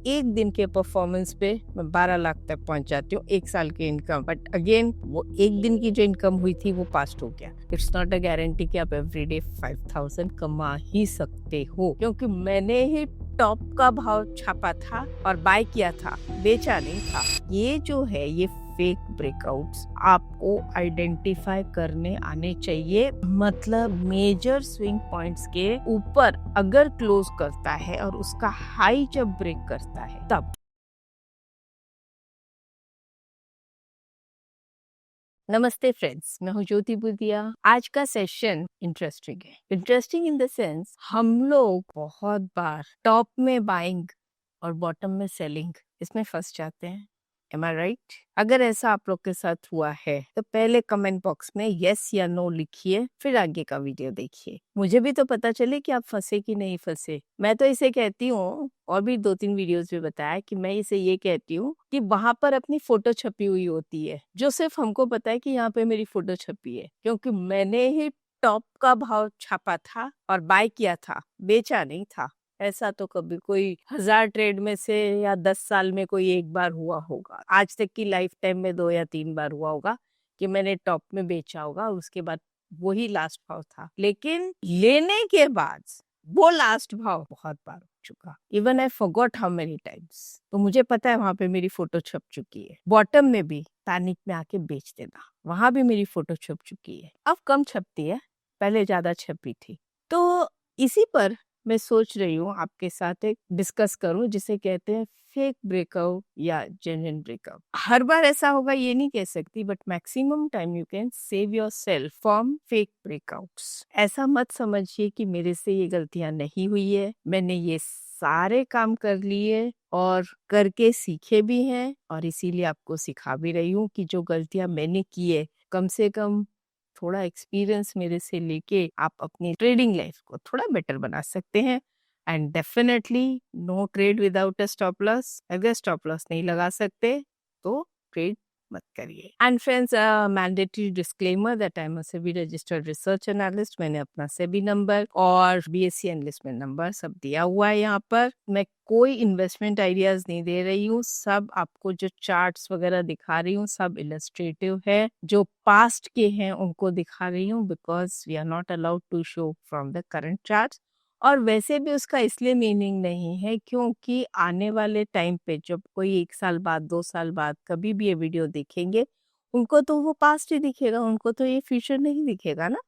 एक दिन के परफॉर्मेंस पे मैं 12 लाख तक पहुंच जाती हूँ, एक साल की इनकम। बट अगेन वो एक दिन की जो इनकम हुई थी वो पास्ट हो गया। इट्स नॉट अ गारंटी कि आप एवरीडे 5000 कमा ही सकते हो, क्योंकि मैंने ही टॉप का भाव छापा था और बाय किया था, बेचा नहीं था। ये जो है ये फेक ब्रेकआउट्स आपको आइडेंटिफाई करने आने चाहिए। मतलब मेजर स्विंग पॉइंट्स के ऊपर अगर क्लोज करता है और उसका हाई जब ब्रेक करता है तब। नमस्ते फ्रेंड्स, मैं हूँ ज्योति बुदिया। आज का सेशन इंटरेस्टिंग है। इंटरेस्टिंग इन द सेंस हम लोग बहुत बार टॉप में बाइंग और बॉटम में सेलिंग इसमें फंस जाते हैं। Am I right? अगर ऐसा आप लोग के साथ हुआ है तो पहले कमेंट बॉक्स में यस या नो लिखिए, फिर आगे का वीडियो देखिए। मुझे भी तो पता चले कि आप फंसे कि नहीं फंसे। मैं तो इसे कहती हूँ, और भी 2-3 वीडियोस में बताया कि मैं इसे ये कहती हूँ कि वहां पर अपनी फोटो छपी हुई होती है, जो सिर्फ हमको पता है कि यहाँ पे मेरी फोटो छपी है, क्योंकि मैंने ही टॉप का भाव छापा था और बाय किया था, बेचा नहीं था। ऐसा तो कभी कोई 1000 ट्रेड में से या 10 साल में कोई एक बार हुआ होगा। आज तक की लाइफ टाइम में 2 या 3 बार हुआ होगा कि मैंने टॉप में बेचा होगा, उसके बाद वही लास्ट भाव था। लेकिन लेने के बाद वो लास्ट भाव बहुत बार हो चुका। Even I forgot how many times. तो मुझे पता है वहां पे मेरी फोटो छप चुकी है। बॉटम में भी पैनिक में आके बेच देना, वहां भी मेरी फोटो छप चुकी है। अब कम छपती है, पहले ज्यादा छपी थी। तो इसी पर मैं सोच रही हूँ आपके साथ एक डिस्कस करूं, जिसे कहते हैं फेक ब्रेकआउट या जेन्युइन ब्रेकआउट। हर बार ऐसा होगा ये नहीं कह सकती, but maximum time you can save your self from fake breakouts. ऐसा मत समझिए कि मेरे से ये गलतियां नहीं हुई है। मैंने ये सारे काम कर लिए और करके सीखे भी हैं, और इसीलिए आपको सिखा भी रही हूँ कि जो गलतियां मैंने की है, कम से कम थोड़ा एक्सपीरियंस मेरे से लेके आप अपनी ट्रेडिंग लाइफ को थोड़ा बेटर बना सकते हैं। And definitely no trade without a stop loss. अगर स्टॉप लॉस नहीं लगा सकते तो ट्रेड मत करिए। And friends, mandatory disclaimer that I am a SEBI registered research analyst. मैंने अपना सेबी नंबर और बीएससी एनलिस्टमेंट नंबर सब दिया हुआ है यहाँ पर। मैं कोई इन्वेस्टमेंट आइडियाज नहीं दे रही हूँ। सब आपको जो चार्ट्स वगैरह दिखा रही हूँ सब इलस्ट्रेटिव है, जो पास्ट के हैं उनको दिखा रही हूँ, because we are not allowed to show from the current chart. और वैसे भी उसका इसलिए मीनिंग नहीं है क्योंकि आने वाले टाइम पे जब कोई 1 साल बाद 2 साल बाद कभी भी ये वीडियो देखेंगे, उनको तो वो पास्ट ही दिखेगा, उनको तो ये फ्यूचर नहीं दिखेगा ना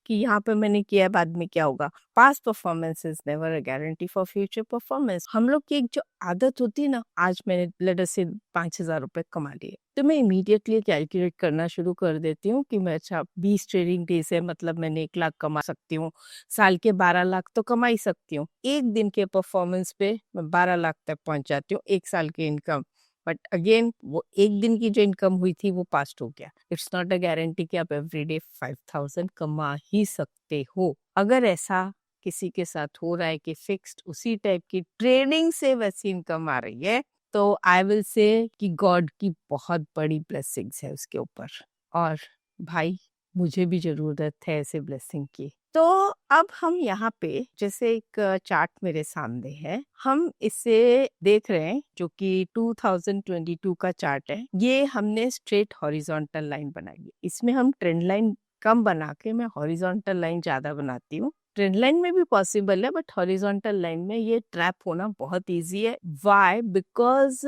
कि यहाँ पे मैंने किया बाद में क्या होगा। Past performance is never a guarantee for future performance. हम लोग की एक जो आदत होती है ना, आज मैंने लेट अस से 5000 रुपए कमा लिए, तो मैं इमीडिएटली कैलकुलेट करना शुरू कर देती हूँ कि मैं अच्छा 20 ट्रेडिंग डेज है, मतलब मैंने 1 लाख कमा सकती हूँ, साल के 12 लाख तो कमा ही सकती हूँ। एक दिन के परफॉर्मेंस पे मैं 12 लाख तक पहुंच जाती हूँ, एक साल की इनकम। बट अगेन वो एक दिन की जो इनकम हुई थी वो पास्ट हो गया। इट्स नॉट अ गारंटी कि आप एवरीडे 5000 कमा ही सकते हो। अगर ऐसा किसी के साथ हो रहा है कि फिक्स्ड उसी टाइप की ट्रेडिंग से वैसी इनकम आ रही है, तो आई विल से कि गॉड की बहुत बड़ी ब्लेसिंग्स है उसके ऊपर। और भाई मुझे भी जरूरत है ऐसे ब्लेसिंग की। तो अब हम यहाँ पे जैसे एक चार्ट मेरे सामने है, हम इसे देख रहे हैं जो कि 2022 का चार्ट है। ये हमने स्ट्रेट हॉरिजॉन्टल लाइन बनाई है। इसमें हम ट्रेंड लाइन कम बना के मैं हॉरिजॉन्टल लाइन ज्यादा बनाती हूँ। ट्रेंड लाइन में भी पॉसिबल है, बट हॉरिजॉन्टल लाइन में ये ट्रैप होना बहुत इजी है। व्हाई? बिकॉज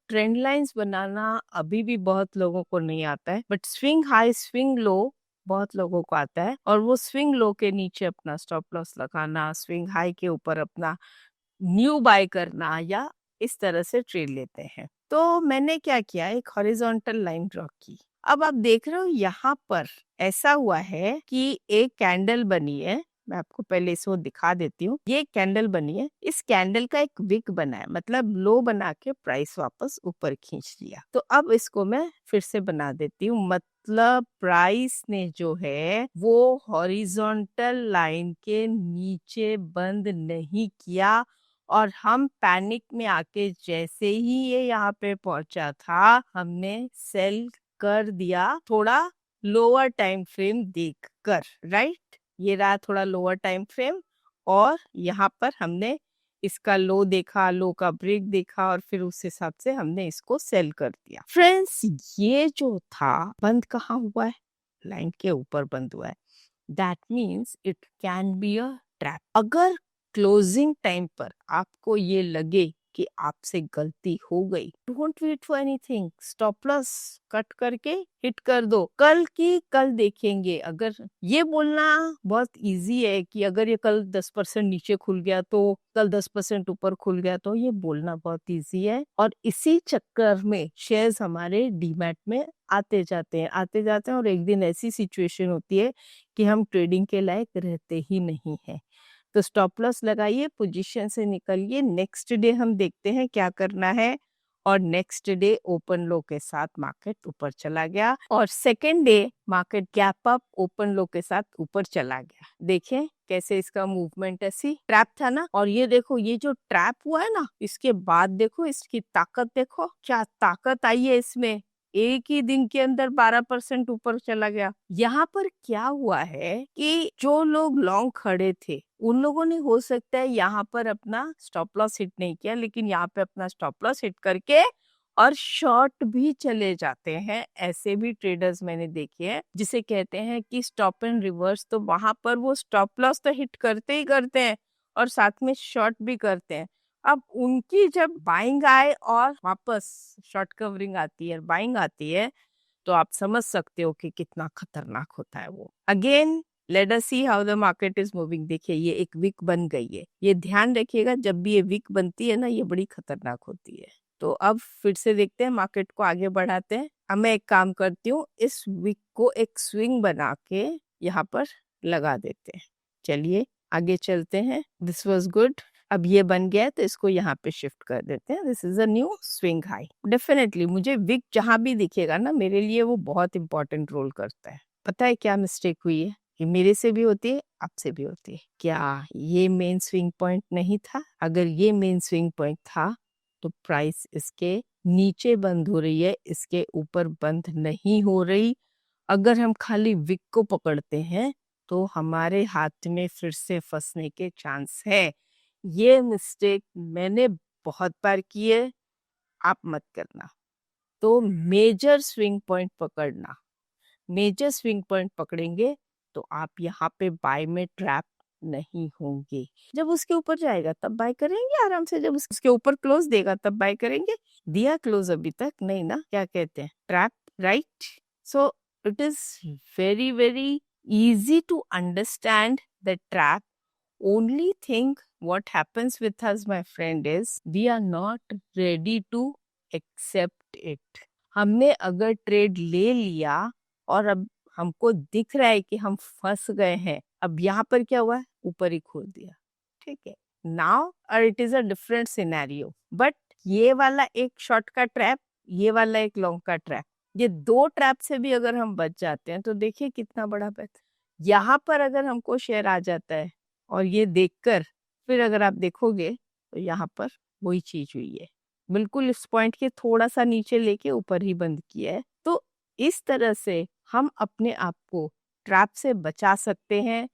ट्रेंड लाइंस बनाना अभी भी बहुत लोगों को नहीं आता है, but swing high swing low बहुत लोगों को आता है। और वो स्विंग लो के नीचे अपना स्टॉप लॉस लगाना, स्विंग हाई के ऊपर अपना न्यू बाय करना, या इस तरह से ट्रेड लेते हैं। तो मैंने क्या किया, एक हॉरिजॉन्टल लाइन ड्रॉ की। अब आप देख रहे हो यहाँ पर ऐसा हुआ है कि एक कैंडल बनी है। मैं आपको पहले इसको दिखा देती हूँ। ये कैंडल बनी है, इस कैंडल का एक विक बना है, मतलब लो बना के प्राइस वापस ऊपर खींच लिया। तो अब इसको मैं फिर से बना देती हूँ। मतलब प्राइस ने जो है वो हॉरिजॉन्टल लाइन के नीचे बंद नहीं किया, और हम पैनिक में आके जैसे ही ये यहाँ पे पहुंचा था, हमने सेल कर दिया थोड़ा लोअर टाइम फ्रेम देखकर। राइट, ये रहा थोड़ा लोअर टाइम फ्रेम, और यहाँ पर हमने इसका लो देखा, लो का ब्रेक देखा और फिर उस हिसाब से हमने इसको सेल कर दिया। फ्रेंड्स, ये जो था बंद कहाँ हुआ है? लाइन के ऊपर बंद हुआ है। That means it can be a trap. अगर क्लोजिंग टाइम पर आपको ये लगे कि आपसे गलती हो गई, don't wait for anything, stop loss cut करके हिट कर दो। कल की कल देखेंगे। अगर ये बोलना बहुत इजी है कि अगर ये कल 10% नीचे खुल गया तो कल 10% ऊपर खुल गया, तो ये बोलना बहुत इजी है। और इसी चक्कर में शेयर्स हमारे डीमैट में आते जाते हैं और एक दिन ऐसी सिचुएशन होती है कि हम ट्रेडिंग के लायक रहते ही नहीं है। तो स्टॉप लॉस लगाइए, पोजीशन से निकलिए। नेक्स्ट डे हम देखते हैं क्या करना है। और नेक्स्ट डे ओपन लो के साथ मार्केट ऊपर चला गया और second day market gap up open लो के साथ ऊपर चला गया। देखें कैसे इसका मूवमेंट ऐसी ट्रैप था ना। और ये देखो, ये जो ट्रैप हुआ है ना, इसके बाद देखो इसकी ताकत, देखो क्या ताकत आई है इसमें। एक ही दिन के अंदर 12% ऊपर चला गया। यहाँ पर क्या हुआ है कि जो लोग लॉन्ग खड़े थे उन लोगों ने हो सकता है यहाँ पर अपना स्टॉप लॉस हिट नहीं किया, लेकिन यहाँ पे अपना स्टॉप लॉस हिट करके और शॉर्ट भी चले जाते हैं। ऐसे भी ट्रेडर्स मैंने देखे हैं जिसे कहते हैं कि स्टॉप एंड रिवर्स। तो वहां पर वो स्टॉप लॉस तो हिट करते ही करते हैं और साथ में शॉर्ट भी करते हैं। अब उनकी जब बाइंग आए और वापस शॉर्ट कवरिंग आती है, बाइंग आती है, तो आप समझ सकते हो कि कितना खतरनाक होता है वो। Again let us see how the market is moving. देखिए ये एक वीक बन गई है। ये ध्यान रखिएगा, जब भी ये वीक बनती है ना, ये बड़ी खतरनाक होती है। तो अब फिर से देखते हैं, मार्केट को आगे बढ़ाते हैं। अब मैं एक काम करती हूँ, इस वीक को एक स्विंग बना के यहाँ पर लगा देते हैं। चलिए आगे चलते हैं। This was good. अब ये बन गया है तो इसको यहाँ पे शिफ्ट कर देते हैं। This is a new swing high. Definitely मुझे विक जहां भी दिखेगा ना, मेरे लिए वो बहुत इंपॉर्टेंट रोल करता है। पता है क्या मिस्टेक हुई है? ये मेरे से भी होती है, आपसे भी होती है। क्या ये मेन स्विंग पॉइंट नहीं था? अगर ये मेन स्विंग पॉइंट था तो प्राइस इसके नीचे बंद हो रही है, इसके ऊपर बंद नहीं हो रही। अगर हम खाली विक को पकड़ते हैं तो हमारे हाथ में फिर से फंसने के चांस है। ये मिस्टेक मैंने बहुत बार की है, आप मत करना। तो मेजर स्विंग पॉइंट पकड़ना। मेजर स्विंग पॉइंट पकड़ेंगे तो आप यहाँ पे बाय में ट्रैप नहीं होंगे। जब उसके ऊपर जाएगा तब बाय करेंगे आराम से, जब उसके ऊपर क्लोज देगा तब बाय करेंगे। दिया क्लोज अभी तक नहीं ना, क्या कहते हैं, trap, right? So it is very very easy to understand the trap. Only thing what happens with us, my friend, is we are not ready to accept it. हमने अगर ट्रेड ले लिया और अब हमको दिख रहा है कि हम फंस गए हैं, अब यहाँ पर क्या हुआ है, ऊपर ही खोल दिया, ठीक है। नाउ और it is a different scenario. But ये वाला एक शॉर्ट का ट्रैप, ये वाला एक लॉन्ग का ट्रैप, ये दो ट्रैप से भी अगर हम बच जाते हैं तो देखिए कितना बड़ा बेहतर। यहाँ पर अगर हमको शेयर आ जाता है और ये देखकर फिर अगर आप देखोगे तो यहाँ पर वही चीज हुई है, बिल्कुल इस पॉइंट के थोड़ा सा नीचे लेके ऊपर ही बंद किया है। तो इस तरह से हम अपने आप को ट्रैप से बचा सकते हैं।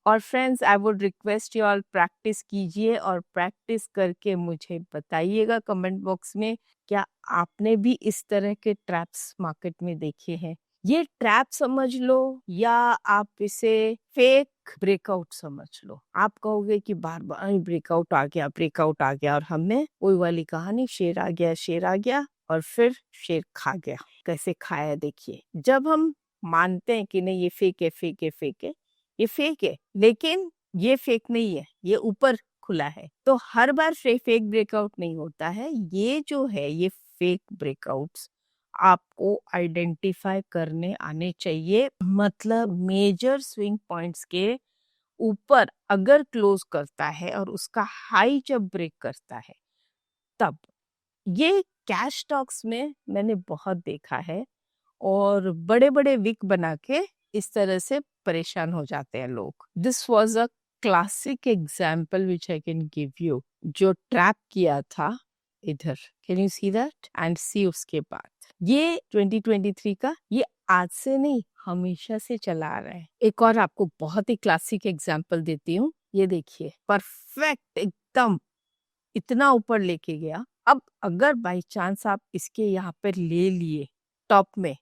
और friends, I would request you all, practice कीजिए और प्रैक्टिस करके मुझे बताइएगा कमेंट बॉक्स में, क्या आपने भी इस तरह के ट्रैप्स मार्केट में देखे हैं? ये ट्रैप समझ लो या आप इसे फेक ब्रेकआउट समझ लो। आप कहोगे कि बार बार ब्रेकआउट आ गया, ब्रेकआउट आ गया, और हमने वही वाली कहानी, शेर आ गया, शेर आ गया और फिर शेर खा गया। कैसे खाया देखिए। जब हम मानते हैं कि नहीं ये फेक है, फेक है, फेक है, ये फेक है, लेकिन ये फेक नहीं है, ये ऊपर खुला है, तो हर बार फेक ब्रेकआउट नहीं होता है। ये जो है ये फेक ब्रेकआउट्स आपको आइडेंटिफाई करने आने चाहिए। मतलब मेजर स्विंग पॉइंट्स के ऊपर अगर क्लोज करता है और उसका हाई जब ब्रेक करता है, तब ये कैश स्टॉक्स में मैंने बहुत देखा है। और बड़े बड़े विक बना के इस तरह से परेशान हो जाते हैं लोग। This was a classic example which I can give you, जो ट्रैप किया था इधर। Can you see that and see उसके बाद ये 2023 का, ये आज से नहीं हमेशा से चला आ रहा है। एक और आपको बहुत ही क्लासिक एग्जाम्पल देती हूँ, ये देखिए, परफेक्ट एकदम इतना ऊपर लेके गया। अब अगर बाई चांस आप इसके यहाँ पे ले लिए टॉप में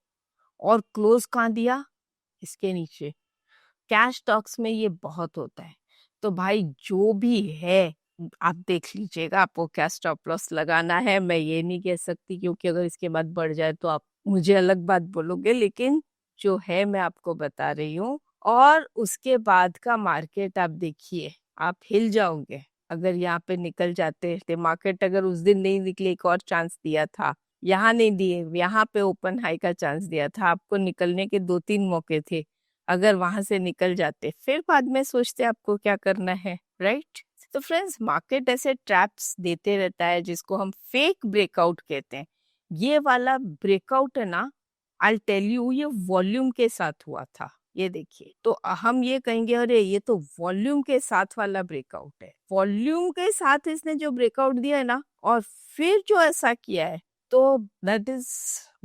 और क्लोज कहाँ दिया, इसके नीचे, कैश स्टॉक्स में ये बहुत होता है। तो भाई जो भी है आप देख लीजिएगा आपको क्या स्टॉप लॉस लगाना है। मैं ये नहीं कह सकती क्योंकि अगर इसके बाद बढ़ जाए तो आप मुझे अलग बात बोलोगे, लेकिन जो है मैं आपको बता रही हूँ। और उसके बाद का मार्केट आप देखिए, आप हिल जाओगे अगर यहाँ पे निकल जाते थे। मार्केट अगर उस दिन नहीं निकले, एक और चांस दिया था, यहाँ नहीं दिए, यहाँ पे ओपन हाई का चांस दिया था आपको, निकलने के 2-3 मौके थे। अगर वहां से निकल जाते फिर बाद में सोचते आपको क्या करना है, राइट। तो फ्रेंड्स, मार्केट ऐसे ट्रैप्स देते रहता है जिसको हम फेक ब्रेकआउट कहते हैं। ये वाला ब्रेकआउट है ना, आई टेल यू, ये वॉल्यूम के साथ हुआ था। ये देखिए, तो हम ये कहेंगे अरे ये तो वॉल्यूम के साथ वाला ब्रेकआउट है। वॉल्यूम के साथ इसने जो ब्रेकआउट दिया है ना, और फिर जो ऐसा किया है, तो that is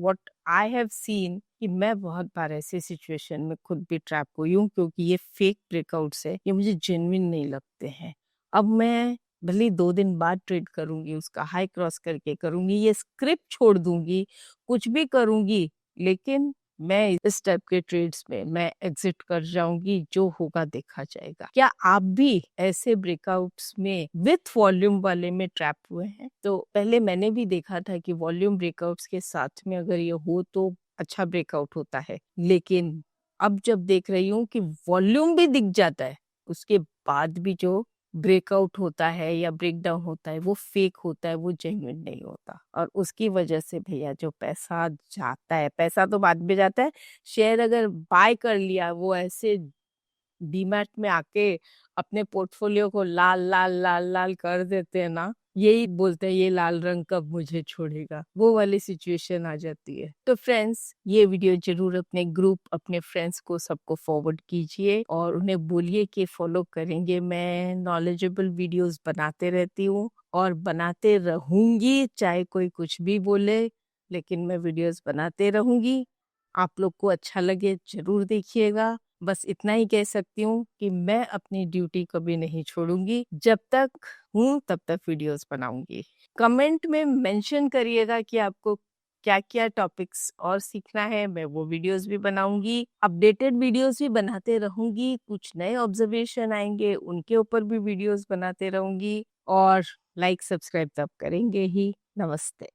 what I have seen कि मैं बहुत बार ऐसे सिचुएशन में खुद भी ट्रैप हुई हूँ, क्योंकि ये फेक ब्रेकआउट्स है, ये मुझे जेन्युइन नहीं लगते हैं। अब मैं भले 2 दिन बाद ट्रेड करूंगी, उसका हाई क्रॉस करके करूंगी, ये स्क्रिप्ट छोड़ दूंगी, कुछ भी करूंगी, लेकिन मैं इस टाइप के ट्रेड्स में मैं एग्जिट कर जाऊंगी। जो होगा देखा जाएगा। क्या आप भी ऐसे ब्रेकआउट्स में विथ वॉल्यूम वाले में ट्रैप हुए हैं? तो पहले मैंने भी देखा था कि वॉल्यूम ब्रेकआउट्स के साथ में अगर ये हो तो अच्छा ब्रेकआउट होता है, लेकिन अब जब देख रही हूँ कि वॉल्यूम भी दिख जाता है, उसके बाद भी जो ब्रेकआउट होता है या ब्रेक डाउन होता है वो फेक होता है, वो जेन्युइन नहीं होता। और उसकी वजह से भैया जो पैसा जाता है, पैसा तो बाद में जाता है, शेयर अगर बाय कर लिया, वो ऐसे डीमैट में आके अपने पोर्टफोलियो को लाल लाल लाल लाल कर देते हैं ना, यही बोलते हैं ये लाल रंग कब मुझे छोड़ेगा, वो वाली सिचुएशन आ जाती है। तो फ्रेंड्स, ये वीडियो जरूर अपने ग्रुप, अपने फ्रेंड्स को सबको फॉरवर्ड कीजिए और उन्हें बोलिए कि फॉलो करेंगे। मैं नॉलेजेबल वीडियोस बनाते रहती हूँ और बनाते रहूंगी, चाहे कोई कुछ भी बोले, लेकिन मैं वीडियोस बनाते रहूंगी। आप लोग को अच्छा लगे जरूर देखिएगा। बस इतना ही कह सकती हूँ कि मैं अपनी ड्यूटी कभी नहीं छोड़ूंगी, जब तक हूँ तब तक वीडियोस बनाऊंगी। कमेंट में मेंशन करिएगा कि आपको क्या क्या टॉपिक्स और सीखना है, मैं वो वीडियोस भी बनाऊंगी। अपडेटेड वीडियोस भी बनाते रहूंगी, कुछ नए ऑब्जर्वेशन आएंगे उनके ऊपर भी वीडियोस बनाते रहूंगी। और लाइक सब्सक्राइब तब करेंगे ही। नमस्ते।